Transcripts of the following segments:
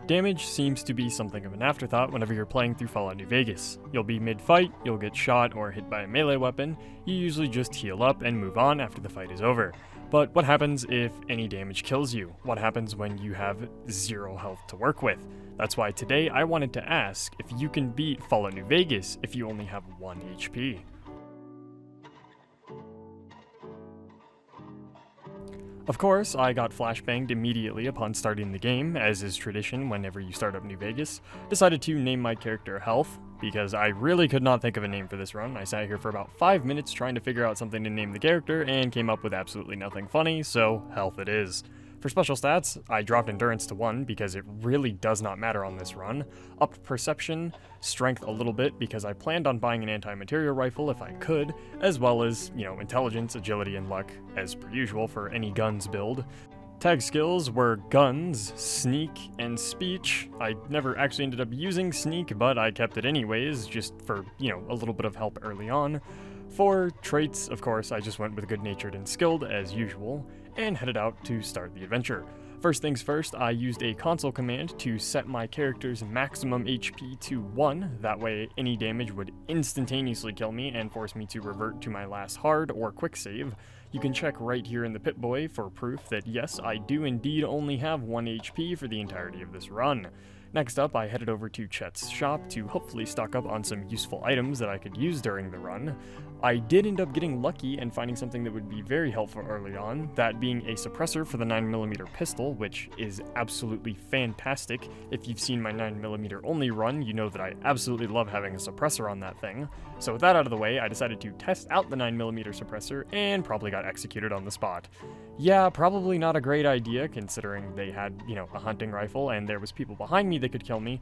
Damage seems to be something of an afterthought whenever you're playing through Fallout New Vegas. You'll be mid-fight, you'll get shot or hit by a melee weapon, you usually just heal up and move on after the fight is over. But what happens if any damage kills you? What happens when you have 0 health to work with? That's why today I wanted to ask if you can beat Fallout New Vegas if you only have 1 HP. Of course, I got flashbanged immediately upon starting the game, as is tradition whenever you start up New Vegas. Decided to name my character Health, because I really could not think of a name for this run. I sat here for about 5 minutes trying to figure out something to name the character, and came up with absolutely nothing funny, so Health it is. For special stats, I dropped Endurance to 1 because it really does not matter on this run, upped Perception, Strength a little bit because I planned on buying an anti-material rifle if I could, as well as, Intelligence, Agility, and Luck, as per usual for any guns build. Tag skills were Guns, Sneak, and Speech. I never actually ended up using Sneak, but I kept it anyways, just for, a little bit of help early on. For traits, of course, I just went with Good-Natured and Skilled, as usual, and headed out to start the adventure. First things first, I used a console command to set my character's maximum HP to 1, that way any damage would instantaneously kill me and force me to revert to my last hard or quick save. You can check right here in the Pip-Boy for proof that yes, I do indeed only have 1 HP for the entirety of this run. Next up, I headed over to Chet's shop to hopefully stock up on some useful items that I could use during the run. I did end up getting lucky and finding something that would be very helpful early on, that being a suppressor for the 9mm pistol, which is absolutely fantastic. If you've seen my 9mm only run, you know that I absolutely love having a suppressor on that thing. So with that out of the way, I decided to test out the 9mm suppressor and probably got executed on the spot. Yeah, probably not a great idea considering they had, a hunting rifle and there was people behind me that could kill me.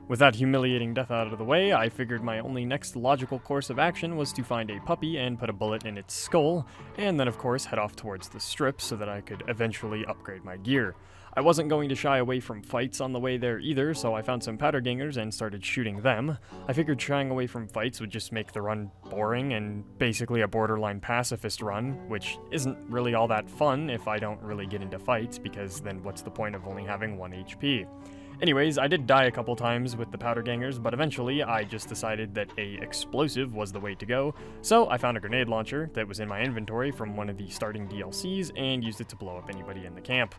With that humiliating death out of the way, I figured my only next logical course of action was to find a puppy and put a bullet in its skull, and then of course head off towards the strip so that I could eventually upgrade my gear. I wasn't going to shy away from fights on the way there either, so I found some powder gangers and started shooting them. I figured shying away from fights would just make the run boring and basically a borderline pacifist run, which isn't really all that fun if I don't really get into fights, because then what's the point of only having 1 HP? Anyways, I did die a couple times with the powder gangers, but eventually I just decided that a explosive was the way to go, so I found a grenade launcher that was in my inventory from one of the starting DLCs and used it to blow up anybody in the camp.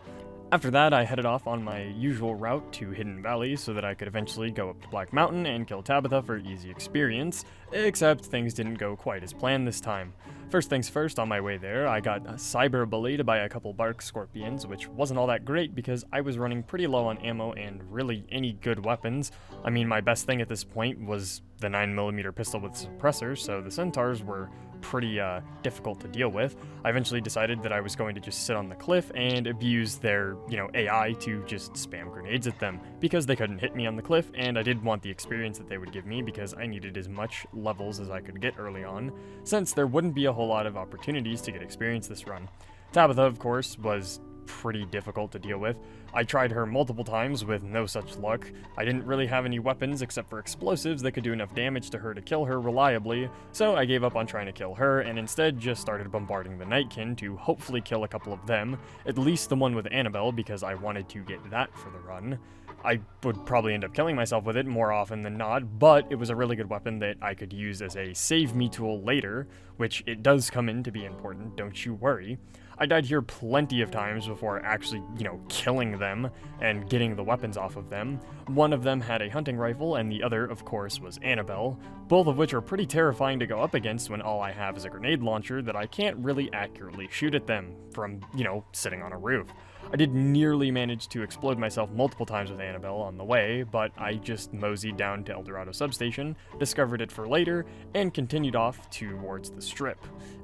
After that, I headed off on my usual route to Hidden Valley so that I could eventually go up to Black Mountain and kill Tabitha for easy experience, except things didn't go quite as planned this time. First things first, on my way there, I got cyberbullied by a couple bark scorpions, which wasn't all that great because I was running pretty low on ammo and really any good weapons. I mean, my best thing at this point was the 9mm pistol with suppressor, so the centaurs were pretty difficult to deal with. I eventually decided that I was going to just sit on the cliff and abuse their, AI to just spam grenades at them, because they couldn't hit me on the cliff, and I did want the experience that they would give me because I needed as much levels as I could get early on, since there wouldn't be a whole lot of opportunities to get experience this run. Tabitha, of course, was pretty difficult to deal with. I tried her multiple times with no such luck. I didn't really have any weapons except for explosives that could do enough damage to her to kill her reliably, so I gave up on trying to kill her and instead just started bombarding the Nightkin to hopefully kill a couple of them, at least the one with Annabelle because I wanted to get that for the run. I would probably end up killing myself with it more often than not, but it was a really good weapon that I could use as a save me tool later, which it does come in to be important, don't you worry. I died here plenty of times before actually, killing them and getting the weapons off of them. One of them had a hunting rifle, and the other, of course, was Annabelle, both of which are pretty terrifying to go up against when all I have is a grenade launcher that I can't really accurately shoot at them from, sitting on a roof. I did nearly manage to explode myself multiple times with Annabelle on the way, but I just moseyed down to El Dorado substation, discovered it for later, and continued off towards the strip.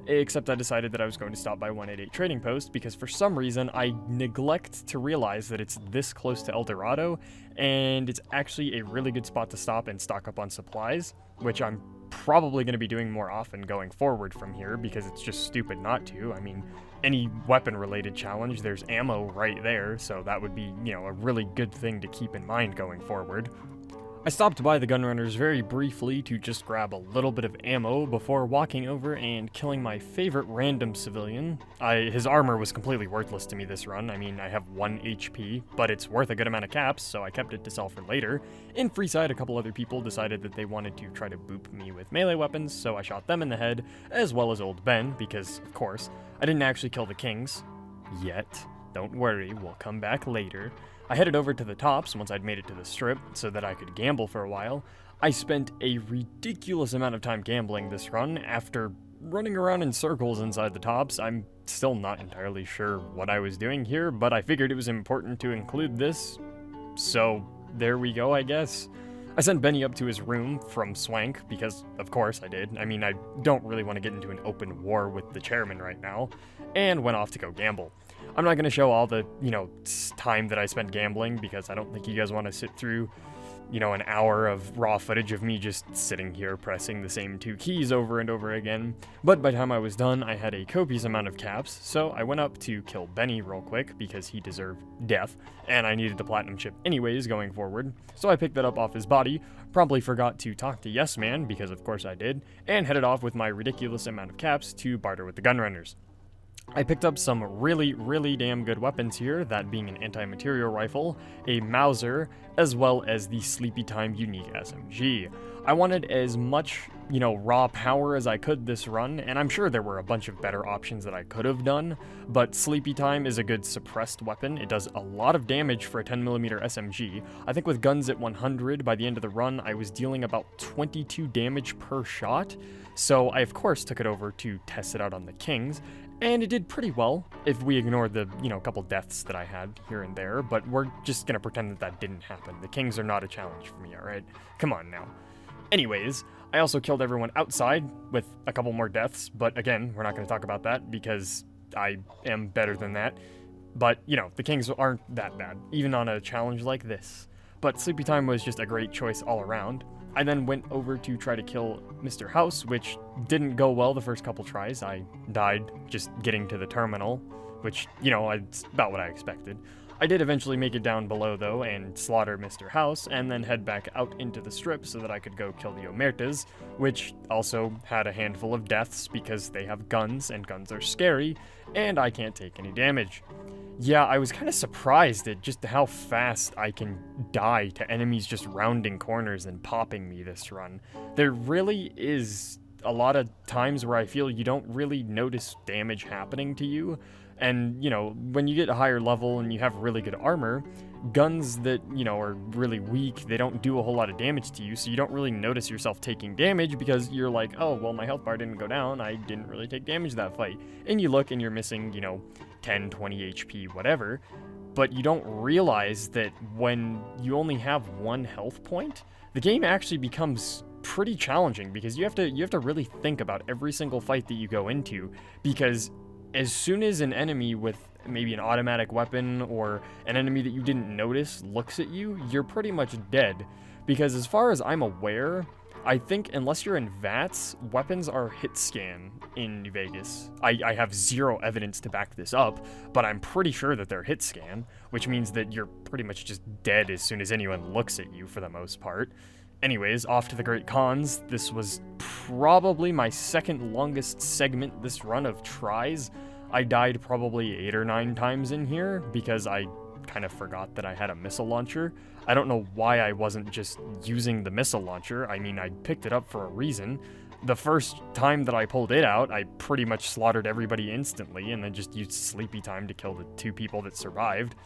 Except I decided that I was going to stop by 188 Trading Post because for some reason I neglect to realize that it's this close to El Dorado, and it's actually a really good spot to stop and stock up on supplies, which I'm probably going to be doing more often going forward from here because it's just stupid not to. I mean, any weapon-related challenge, there's ammo right there, so that would be, a really good thing to keep in mind going forward. I stopped by the gunrunners very briefly to just grab a little bit of ammo before walking over and killing my favorite random civilian. His armor was completely worthless to me this run. I mean, I have 1 HP, but it's worth a good amount of caps, so I kept it to sell for later. In Freeside, a couple other people decided that they wanted to try to boop me with melee weapons, so I shot them in the head, as well as old Ben, because, of course, I didn't actually kill the kings. Yet. Don't worry, we'll come back later. I headed over to the tops once I'd made it to the strip so that I could gamble for a while. I spent a ridiculous amount of time gambling this run. After running around in circles inside the tops, I'm still not entirely sure what I was doing here, but I figured it was important to include this. So there we go, I guess. I sent Benny up to his room from Swank, because of course I did. I mean, I don't really want to get into an open war with the chairman right now, and went off to go gamble. I'm not going to show all the, time that I spent gambling, because I don't think you guys want to sit through, an hour of raw footage of me just sitting here pressing the same 2 keys over and over again. But by the time I was done, I had a copious amount of caps, so I went up to kill Benny real quick, because he deserved death, and I needed the platinum chip anyways going forward. So I picked that up off his body, promptly forgot to talk to Yes Man, because of course I did, and headed off with my ridiculous amount of caps to barter with the gunrunners. I picked up some really damn good weapons here, that being an anti-material rifle, a Mauser, as well as the Sleepy Time unique SMG. I wanted as much, raw power as I could this run, and I'm sure there were a bunch of better options that I could have done, but Sleepy Time is a good suppressed weapon. It does a lot of damage for a 10mm SMG. I think with guns at 100, by the end of the run, I was dealing about 22 damage per shot, so I of course took it over to test it out on the Kings, and it did pretty well, if we ignore the, couple deaths that I had here and there, but we're just gonna pretend that that didn't happen. The Kings are not a challenge for me, alright? Come on now. Anyways, I also killed everyone outside with a couple more deaths, but again, we're not gonna talk about that because I am better than that. But, the Kings aren't that bad, even on a challenge like this. But Sleepy Time was just a great choice all around. I then went over to try to kill Mr. House, which didn't go well the first couple tries. I died just getting to the terminal, which, it's about what I expected. I did eventually make it down below, though, and slaughter Mr. House, and then head back out into the strip so that I could go kill the Omertas, which also had a handful of deaths because they have guns, and guns are scary, and I can't take any damage. Yeah, I was kind of surprised at just how fast I can die to enemies just rounding corners and popping me this run. There really is a lot of times where I feel you don't really notice damage happening to you. And, when you get a higher level and you have really good armor, guns that, are really weak, they don't do a whole lot of damage to you, so you don't really notice yourself taking damage because you're like, oh, well, my health bar didn't go down, I didn't really take damage that fight. And you look and you're missing, 10, 20 HP, whatever, but you don't realize that when you only have 1 health point, the game actually becomes pretty challenging because you have to really think about every single fight that you go into, because as soon as an enemy with maybe an automatic weapon or an enemy that you didn't notice looks at you, you're pretty much dead. Because as far as I'm aware, I think unless you're in VATS, weapons are hit scan in New Vegas. I have zero evidence to back this up, but I'm pretty sure that they're hit scan, which means that you're pretty much just dead as soon as anyone looks at you for the most part. Anyways, off to the Great Cons. This was probably my second longest segment this run of tries. I died probably 8 or 9 times in here because I kind of forgot that I had a missile launcher. I don't know why I wasn't just using the missile launcher. I mean, I picked it up for a reason. The first time that I pulled it out, I pretty much slaughtered everybody instantly and then just used Sleepy Time to kill the 2 people that survived.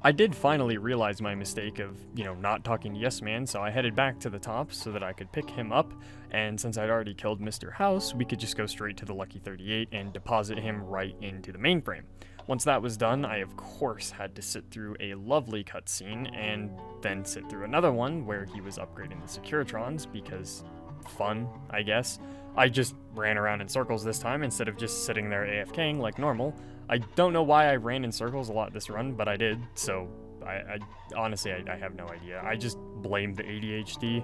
I did finally realize my mistake of, not talking to Yes Man, so I headed back to the top so that I could pick him up, and since I'd already killed Mr. House, we could just go straight to the Lucky 38 and deposit him right into the mainframe. Once that was done, I of course had to sit through a lovely cutscene, and then sit through another one where he was upgrading the Securitrons, because fun, I guess. I just ran around in circles this time instead of just sitting there AFKing like normal. I don't know why I ran in circles a lot this run, but I did, so I honestly, I have no idea. I just blame the ADHD.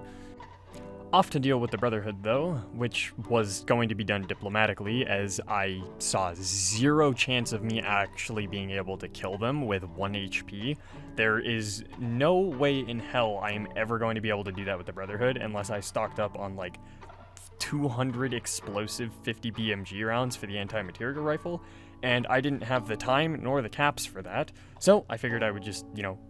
Off to deal with the Brotherhood though, which was going to be done diplomatically, as I saw zero chance of me actually being able to kill them with 1 HP. There is no way in hell I am ever going to be able to do that with the Brotherhood unless I stocked up on like 200 explosive 50 BMG rounds for the anti-material rifle, and I didn't have the time nor the caps for that, so I figured I would just,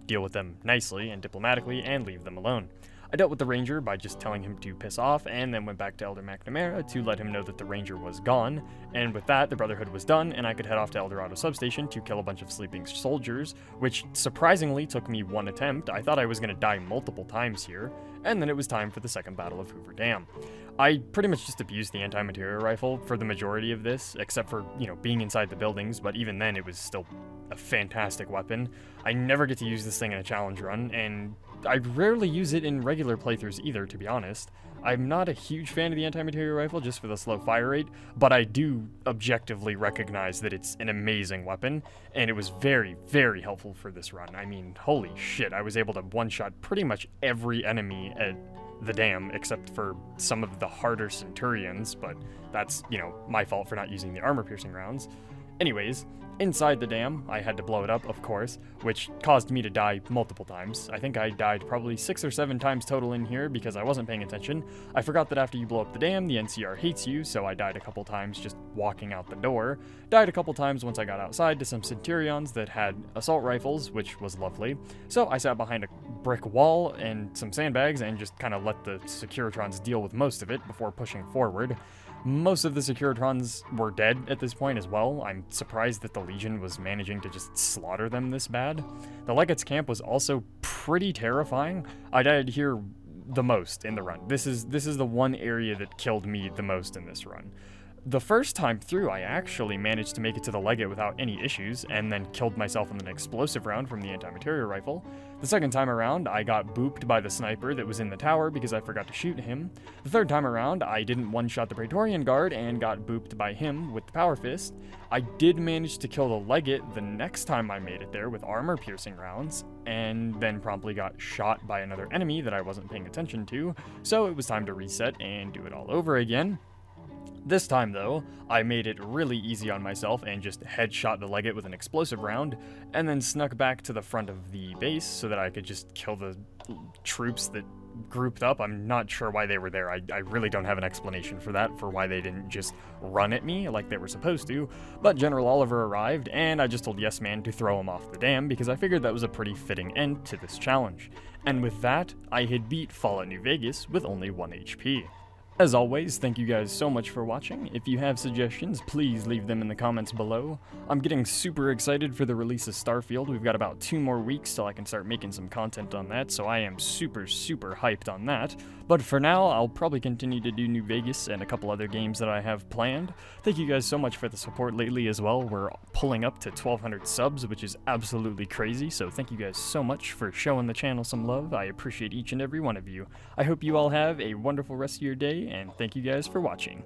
deal with them nicely and diplomatically and leave them alone. I dealt with the Ranger by just telling him to piss off, and then went back to Elder McNamara to let him know that the Ranger was gone, and with that, the Brotherhood was done, and I could head off to Eldorado Substation to kill a bunch of sleeping soldiers, which surprisingly took me 1 attempt. I thought I was going to die multiple times here, and then it was time for the second Battle of Hoover Dam. I pretty much just abused the anti-material rifle for the majority of this, except for, being inside the buildings, but even then it was still a fantastic weapon. I never get to use this thing in a challenge run, and I rarely use it in regular playthroughs either, to be honest. I'm not a huge fan of the anti-material rifle just for the slow fire rate, but I do objectively recognize that it's an amazing weapon, and it was very, very helpful for this run. I mean, holy shit, I was able to one-shot pretty much every enemy at the dam, except for some of the harder Centurions, but that's, my fault for not using the armor-piercing rounds. Anyways, inside the dam, I had to blow it up, of course, which caused me to die multiple times. I think I died probably 6 or 7 times total in here because I wasn't paying attention. I forgot that after you blow up the dam, the NCR hates you, so I died a couple times just walking out the door. Died a couple times once I got outside to some Centurions that had assault rifles, which was lovely. So I sat behind a brick wall and some sandbags and just kind of let the Securitrons deal with most of it before pushing forward. Most of the Securitrons were dead at this point as well. I'm surprised that the Legion was managing to just slaughter them this bad. The Legates camp was also pretty terrifying. I died here the most in the run. This is the one area that killed me the most in this run. The first time through, I actually managed to make it to the Legate without any issues, and then killed myself in an explosive round from the anti-material rifle. The second time around, I got booped by the sniper that was in the tower because I forgot to shoot him. The third time around, I didn't one-shot the Praetorian Guard and got booped by him with the Power Fist. I did manage to kill the Legate the next time I made it there with armor-piercing rounds, and then promptly got shot by another enemy that I wasn't paying attention to, so it was time to reset and do it all over again. This time, though, I made it really easy on myself and just headshot the Legate with an explosive round, and then snuck back to the front of the base so that I could just kill the troops that grouped up. I'm not sure why they were there. I really don't have an explanation for that, for why they didn't just run at me like they were supposed to, but General Oliver arrived, and I just told Yes Man to throw him off the dam because I figured that was a pretty fitting end to this challenge. And with that, I had beat Fallout New Vegas with only 1 HP. As always, thank you guys so much for watching. If you have suggestions, please leave them in the comments below. I'm getting super excited for the release of Starfield. We've got about 2 more weeks till I can start making some content on that, so I am super hyped on that. But for now, I'll probably continue to do New Vegas and a couple other games that I have planned. Thank you guys so much for the support lately as well. We're pulling up to 1,200 subs, which is absolutely crazy, so thank you guys so much for showing the channel some love. I appreciate each and every one of you. I hope you all have a wonderful rest of your day, and thank you guys for watching.